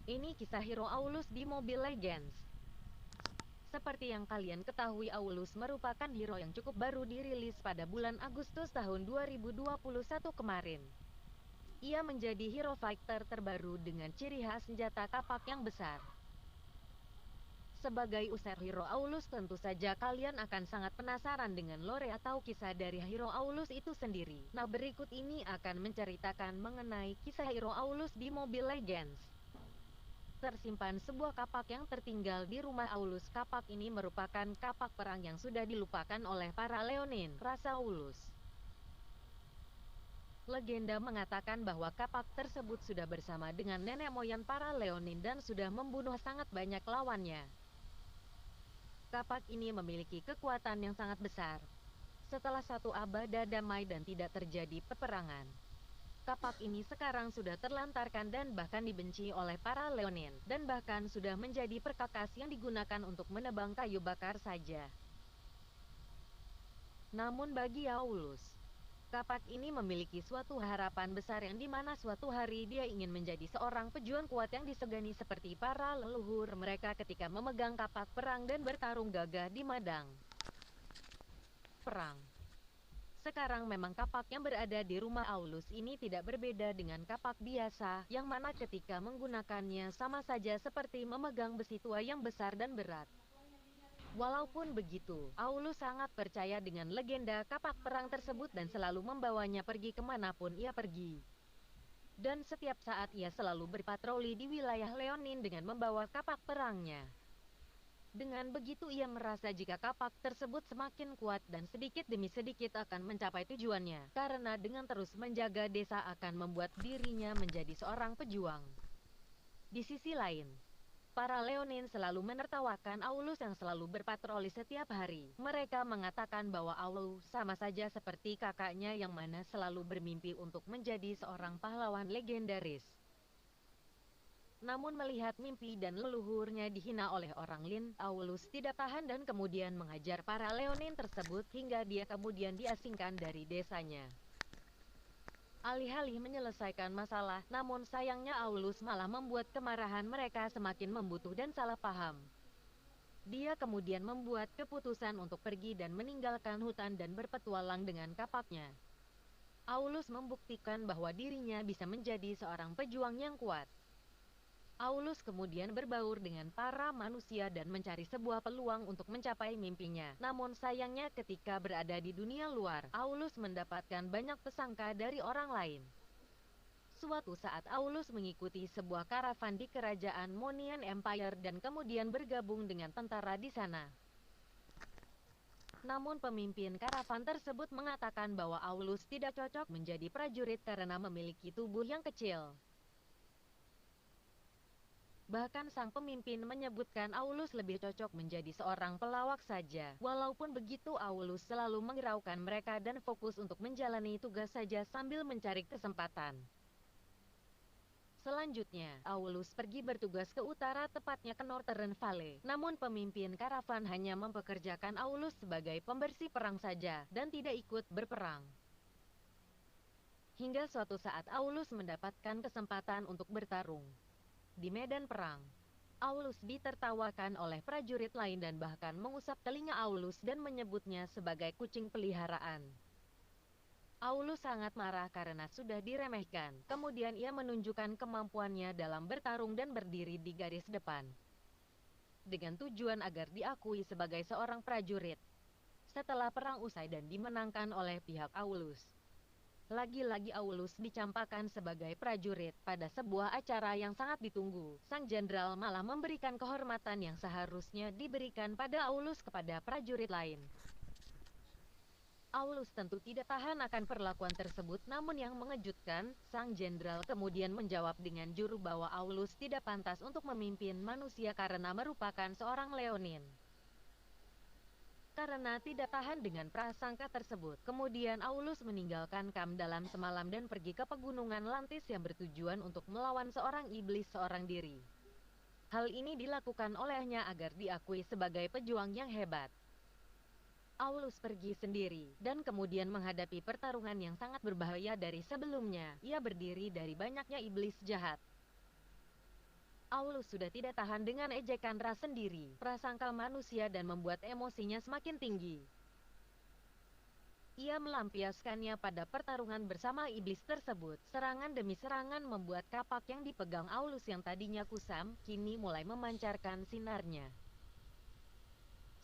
Ini kisah hero Aulus di Mobile Legends. Seperti yang kalian ketahui, Aulus merupakan hero yang cukup baru dirilis pada bulan Agustus tahun 2021 kemarin. Ia menjadi hero fighter terbaru dengan ciri khas senjata kapak yang besar. Sebagai user hero Aulus, tentu saja kalian akan sangat penasaran dengan lore atau kisah dari hero Aulus itu sendiri. Nah, berikut ini akan menceritakan mengenai kisah hero Aulus di Mobile Legends. Tersimpan sebuah kapak yang tertinggal di rumah Aulus. Kapak ini merupakan kapak perang yang sudah dilupakan oleh para Leonin, rasa Aulus. Legenda mengatakan bahwa kapak tersebut sudah bersama dengan nenek moyang para Leonin dan sudah membunuh sangat banyak lawannya. Kapak ini memiliki kekuatan yang sangat besar. Setelah satu abad damai dan tidak terjadi peperangan, kapak ini sekarang sudah terlantarkan dan bahkan dibenci oleh para Leonin, dan bahkan sudah menjadi perkakas yang digunakan untuk menebang kayu bakar saja. Namun bagi Aulus, kapak ini memiliki suatu harapan besar yang dimana suatu hari dia ingin menjadi seorang pejuang kuat yang disegani seperti para leluhur mereka ketika memegang kapak perang dan bertarung gagah di madang perang. Sekarang memang kapak yang berada di rumah Aulus ini tidak berbeda dengan kapak biasa, yang mana ketika menggunakannya sama saja seperti memegang besi tua yang besar dan berat. Walaupun begitu, Aulus sangat percaya dengan legenda kapak perang tersebut dan selalu membawanya pergi kemanapun ia pergi. Dan setiap saat ia selalu berpatroli di wilayah Leonin dengan membawa kapak perangnya. Dengan begitu ia merasa jika kapak tersebut semakin kuat dan sedikit demi sedikit akan mencapai tujuannya, karena dengan terus menjaga desa akan membuat dirinya menjadi seorang pejuang. Di sisi lain, para Leonin selalu menertawakan Aulus yang selalu berpatroli setiap hari. Mereka mengatakan bahwa Aulus sama saja seperti kakaknya yang mana selalu bermimpi untuk menjadi seorang pahlawan legendaris. Namun melihat mimpi dan leluhurnya dihina oleh orang Lin, Aulus tidak tahan dan kemudian mengajar para Leonin tersebut hingga dia kemudian diasingkan dari desanya. Alih-alih menyelesaikan masalah, namun sayangnya Aulus malah membuat kemarahan mereka semakin membutuh dan salah paham. Dia kemudian membuat keputusan untuk pergi dan meninggalkan hutan dan berpetualang dengan kapaknya. Aulus membuktikan bahwa dirinya bisa menjadi seorang pejuang yang kuat. Aulus kemudian berbaur dengan para manusia dan mencari sebuah peluang untuk mencapai mimpinya. Namun sayangnya ketika berada di dunia luar, Aulus mendapatkan banyak pesangka dari orang lain. Suatu saat Aulus mengikuti sebuah karavan di kerajaan Monian Empire dan kemudian bergabung dengan tentara di sana. Namun pemimpin karavan tersebut mengatakan bahwa Aulus tidak cocok menjadi prajurit karena memiliki tubuh yang kecil. Bahkan sang pemimpin menyebutkan Aulus lebih cocok menjadi seorang pelawak saja. Walaupun begitu, Aulus selalu menghiraukan mereka dan fokus untuk menjalani tugas saja sambil mencari kesempatan. Selanjutnya, Aulus pergi bertugas ke utara, tepatnya ke Northern Valley. Namun pemimpin karavan hanya mempekerjakan Aulus sebagai pembersih perang saja, dan tidak ikut berperang. Hingga suatu saat Aulus mendapatkan kesempatan untuk bertarung di medan perang. Aulus ditertawakan oleh prajurit lain dan bahkan mengusap telinga Aulus dan menyebutnya sebagai kucing peliharaan. Aulus sangat marah karena sudah diremehkan. Kemudian ia menunjukkan kemampuannya dalam bertarung dan berdiri di garis depan, dengan tujuan agar diakui sebagai seorang prajurit. Setelah perang usai dan dimenangkan oleh pihak Aulus, lagi-lagi Aulus dicampakkan sebagai prajurit. Pada sebuah acara yang sangat ditunggu, sang jenderal malah memberikan kehormatan yang seharusnya diberikan pada Aulus kepada prajurit lain. Aulus tentu tidak tahan akan perlakuan tersebut, namun yang mengejutkan, sang jenderal kemudian menjawab dengan juru bahwa Aulus tidak pantas untuk memimpin manusia karena merupakan seorang Leonin. Karena tidak tahan dengan prasangka tersebut, kemudian Aulus meninggalkan Kam dalam semalam dan pergi ke pegunungan Lantis yang bertujuan untuk melawan seorang iblis seorang diri. Hal ini dilakukan olehnya agar diakui sebagai pejuang yang hebat. Aulus pergi sendiri, dan kemudian menghadapi pertarungan yang sangat berbahaya dari sebelumnya. Ia berdiri dari banyaknya iblis jahat. Aulus sudah tidak tahan dengan ejekan ras sendiri, prasangka manusia dan membuat emosinya semakin tinggi. Ia melampiaskannya pada pertarungan bersama iblis tersebut. Serangan demi serangan membuat kapak yang dipegang Aulus yang tadinya kusam, kini mulai memancarkan sinarnya.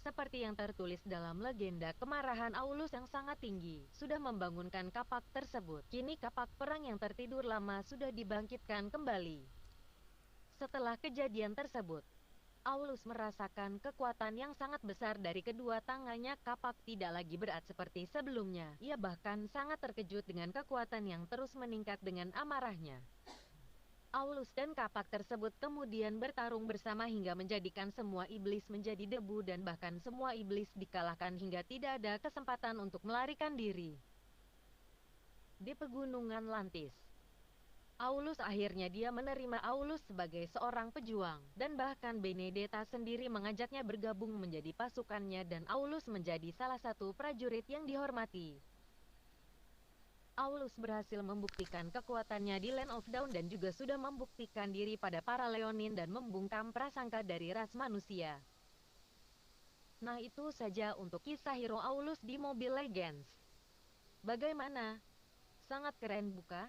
Seperti yang tertulis dalam legenda, kemarahan Aulus yang sangat tinggi sudah membangunkan kapak tersebut. Kini kapak perang yang tertidur lama sudah dibangkitkan kembali. Setelah kejadian tersebut, Aulus merasakan kekuatan yang sangat besar dari kedua tangannya. Kapak tidak lagi berat seperti sebelumnya. Ia bahkan sangat terkejut dengan kekuatan yang terus meningkat dengan amarahnya. Aulus dan kapak tersebut kemudian bertarung bersama hingga menjadikan semua iblis menjadi debu dan bahkan semua iblis dikalahkan hingga tidak ada kesempatan untuk melarikan diri. Di pegunungan Lantis, Aulus akhirnya dia menerima Aulus sebagai seorang pejuang, dan bahkan Benedetta sendiri mengajaknya bergabung menjadi pasukannya dan Aulus menjadi salah satu prajurit yang dihormati. Aulus berhasil membuktikan kekuatannya di Land of Dawn dan juga sudah membuktikan diri pada para Leonin dan membungkam prasangka dari ras manusia. Nah, itu saja untuk kisah hero Aulus di Mobile Legends. Bagaimana? Sangat keren bukan?